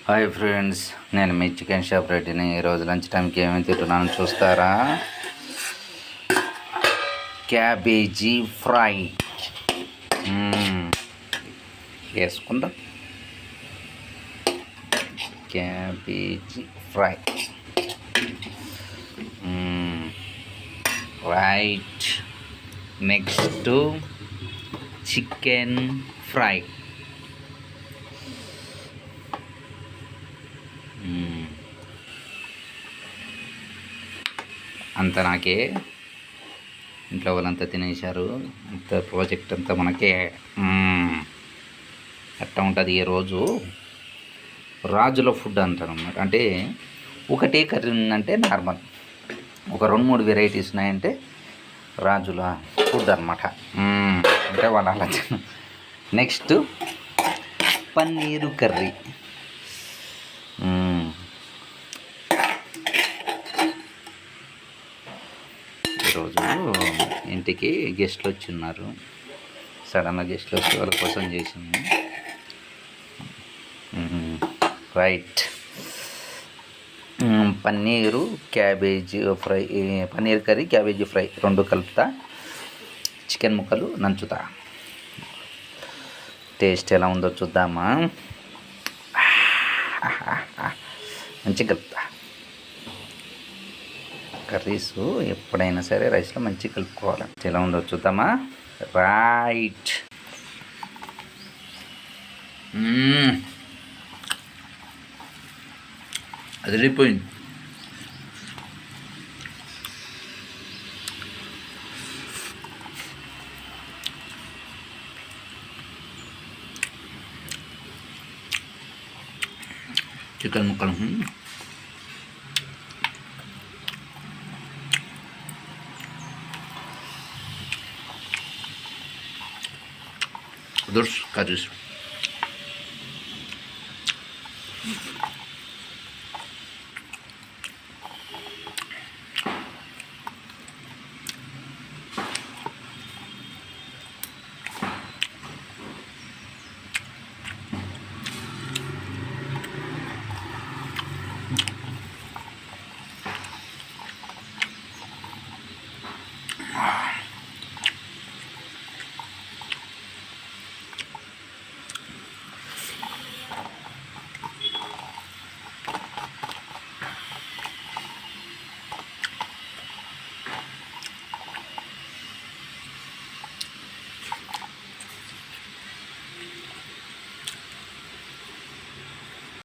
Hi friends, నేను మీ chicken shop రెడ్డిని. ఈరోజు లంచ్ టైంకి ఏమేమి తింటున్నాను చూస్తారా? క్యాబేజీ ఫ్రై వేసుకుందాం. Cabbage fry right. Next chicken fry. అంత నాకే, ఇంట్లో వాళ్ళంతా తినేశారు. అంత ప్రాజెక్ట్ అంతా మనకే. అట్లా ఉంటుంది. ఈరోజు రాజుల ఫుడ్ అంటారు అన్నమాట. అంటే ఒకటే కర్రీ ఉందంటే నార్మల్, ఒక 2-3 వెరైటీస్ ఉన్నాయంటే రాజుల ఫుడ్ అనమాట. అంటే వాళ్ళ అలా. Next paneer curry. ఈరోజు ఇంటికి గెస్ట్లు వచ్చి ఉన్నారు. సడన్గా గెస్ట్లు వచ్చి వాళ్ళ కోసం చేసింది. Right. Paneer cabbage fry, paneer curry cabbage fry 2 కలుపుతా. చికెన్ ముక్కలు నంచుతా. టేస్ట్ ఎలా ఉందో చూద్దామా? మంచిగా కలుపుతా. కర్రీస్ ఎప్పుడైనా సరే రైస్లో మంచిగా కలుపుకోవాలి. ఎలా ఉందో చూద్దామా? రైట్. అదిరిపోయింది. చికెన్ ముక్కలు కర్రీస్.